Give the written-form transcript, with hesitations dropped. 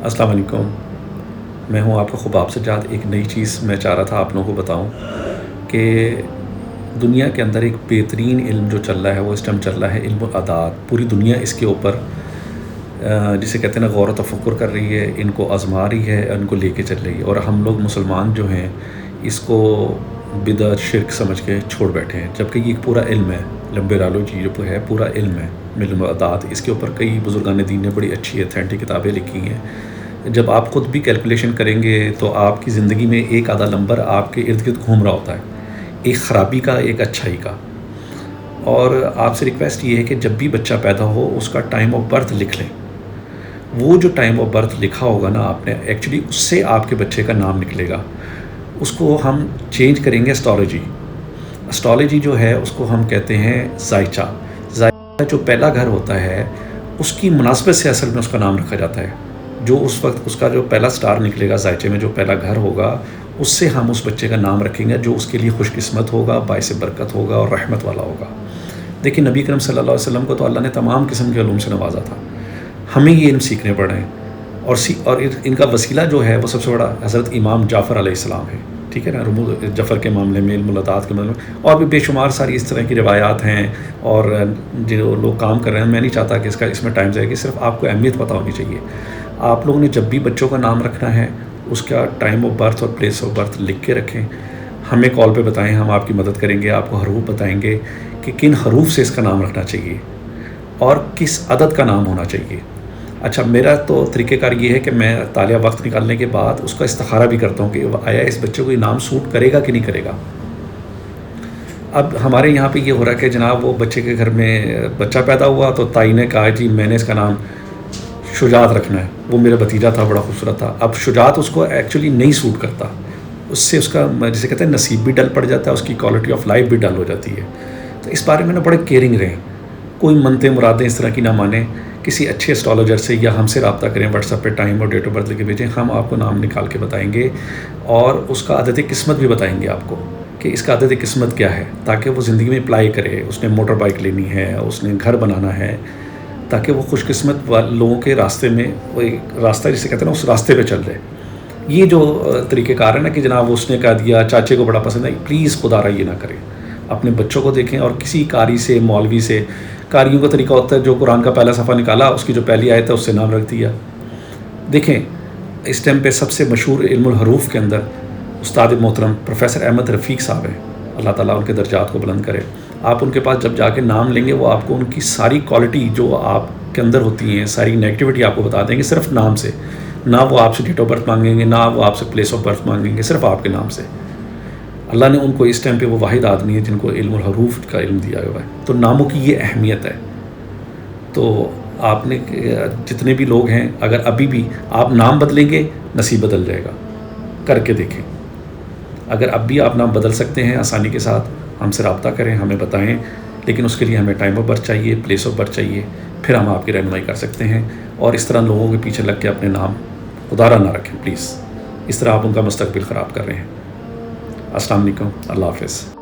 السلام علیکم. میں ہوں آپ کا خباب سجاد. ایک نئی چیز میں چاہ رہا تھا آپ لوگوں کو بتاؤں کہ دنیا کے اندر ایک بہترین علم جو چل رہا ہے وہ اس ٹائم چل رہا ہے علم الاعداد. پوری دنیا اس کے اوپر جسے کہتے ہیں نا غور و تفکر کر رہی ہے، ان کو آزما رہی ہے، ان کو لے کے چل رہی ہے. اور ہم لوگ مسلمان جو ہیں اس کو بدعت شرک سمجھ کے چھوڑ بیٹھے ہیں، جبکہ یہ ایک پورا علم ہے. لمبرالوجی جو ہے پورا علم ہے، علم الاعداد. اس کے اوپر کئی بزرگان دین نے بڑی اچھی اتھینٹک کتابیں لکھی ہیں. جب آپ خود بھی کیلکولیشن کریں گے تو آپ کی زندگی میں ایک آدھا نمبر آپ کے ارد گرد گھوم رہا ہوتا ہے، ایک خرابی کا، ایک اچھائی کا. اور آپ سے ریکویسٹ یہ ہے کہ جب بھی بچہ پیدا ہو اس کا ٹائم آف برتھ لکھ لیں. وہ جو ٹائم آف برتھ لکھا ہوگا نا آپ نے، ایکچولی اس سے آپ کے بچے کا نام نکلے گا. اس کو ہم چینج کریں گے اسٹرالوجی. اسٹرالوجی جو ہے اس کو ہم کہتے ہیں زائچہ. زائچہ جو پہلا گھر ہوتا ہے اس کی مناسبت سے اصل میں اس کا نام رکھا جاتا ہے. جو اس وقت اس کا جو پہلا سٹار نکلے گا زائچے میں، جو پہلا گھر ہوگا، اس سے ہم اس بچے کا نام رکھیں گے جو اس کے لیے خوش قسمت ہوگا، باعث برکت ہوگا اور رحمت والا ہوگا. دیکھیں نبی کرم صلی اللہ علیہ وسلم کو تو اللہ نے تمام قسم کے علوم سے نوازا تھا. ہمیں یہ علم سیکھنے پڑ رہے ہیں. اور ان کا وسیلہ جو ہے وہ سب سے بڑا حضرت امام جعفر علیہ السلام ہے. ٹھیک ہے نا، رموز جعفر کے معاملے میں، علم الاعداد کے معاملے میں، اور بھی بے شمار ساری اس طرح کی روایات ہیں. اور جو لوگ کام کر رہے ہیں، میں نہیں چاہتا کہ اس میں ٹائم جائے گی، صرف آپ کو اہمیت پتہ ہونی چاہیے. آپ لوگوں نے جب بھی بچوں کا نام رکھنا ہے اس کا ٹائم آف برتھ اور پلیس آف برتھ لکھ کے رکھیں. ہمیں کال پہ بتائیں، ہم آپ کی مدد کریں گے. آپ کو حروف بتائیں گے کہ کن حروف سے اس کا نام رکھنا چاہیے اور کس عدد کا نام ہونا چاہیے. اچھا، میرا تو طریقہ کار یہ ہے کہ میں تالیہ وقت نکالنے کے بعد اس کا استخارہ بھی کرتا ہوں کہ آیا اس بچے کو یہ نام سوٹ کرے گا کہ نہیں کرے گا. اب ہمارے یہاں پہ یہ ہو رہا ہے کہ جناب وہ بچے کے گھر میں بچہ پیدا ہوا تو تائی نے کہا جی میں نے اس کا نام شجاعت رکھنا ہے. وہ میرا بھتیجا تھا، بڑا خوبصورت تھا. اب شجاعت اس کو ایکچولی نہیں سوٹ کرتا. اس سے اس کا جسے کہتے ہیں نصیب بھی ڈل پڑ جاتا ہے، اس کی کوالٹی آف لائف بھی ڈل ہو جاتی ہے. تو اس بارے میں نا بڑے کیئرنگ رہیں. کوئی منتیں مرادیں اس طرح کی نہ مانیں. کسی اچھے اسٹرالوجر سے یا ہم سے رابطہ کریں، واٹس ایپ پہ ٹائم اور ڈیٹ آف برتھ لے کے بھیجیں. ہم آپ کو نام نکال کے بتائیں گے اور اس کا عدد قسمت بھی بتائیں گے آپ کو کہ اس کا عدد قسمت کیا ہے، تاکہ وہ زندگی میں اپلائی کرے. اس نے موٹر بائک لینی ہے، اس نے گھر بنانا ہے، تاکہ وہ خوش قسمت لوگوں کے راستے میں، وہ راستہ جسے کہتے ہیں نا اس راستے پہ چل رہے. یہ جو طریقہ کار ہے نا کہ جناب اس نے کہہ دیا چاچے کو بڑا پسند ہے، پلیز خدا را یہ نہ کریں. اپنے بچوں کو دیکھیں اور کسی قاری سے، مولوی سے. قاریوں کا طریقہ ہوتا ہے جو قرآن کا پہلا صفحہ نکالا اس کی جو پہلی آیت ہے اس سے نام رکھ دیا. دیکھیں اس ٹائم پہ سب سے مشہور علم الحروف کے اندر استاد محترم پروفیسر احمد رفیق صاحب ہیں. اللہ تعالیٰ ان کے درجات کو بلند کرے. آپ ان کے پاس جب جا کے نام لیں گے وہ آپ کو ان کی ساری کوالٹی جو آپ کے اندر ہوتی ہیں، ساری نیگیٹیوٹی آپ کو بتا دیں گے صرف نام سے. نہ وہ آپ سے ڈیٹ آف برتھ مانگیں گے، نہ وہ آپ سے پلیس آف برتھ مانگیں گے، صرف آپ کے نام سے. اللہ نے ان کو اس ٹائم پہ وہ واحد آدمی ہے جن کو علم الحروف کا علم دیا ہوا ہے. تو ناموں کی یہ اہمیت ہے. تو آپ نے جتنے بھی لوگ ہیں اگر ابھی بھی آپ نام بدلیں گے نصیب بدل جائے گا. کر کے دیکھیں. اگر اب بھی آپ نام بدل سکتے ہیں آسانی کے ساتھ، ہم سے رابطہ کریں، ہمیں بتائیں. لیکن اس کے لیے ہمیں ٹائم آف برتھ چاہیے، پلیس آف برتھ چاہیے، پھر ہم آپ کی رہنمائی کر سکتے ہیں. اور اس طرح لوگوں کے پیچھے لگ کے اپنے نام خدارہ نہ رکھیں پلیز. اس طرح آپ ان کا مستقبل خراب کر رہے ہیں. السلام علیکم. اللہ حافظ.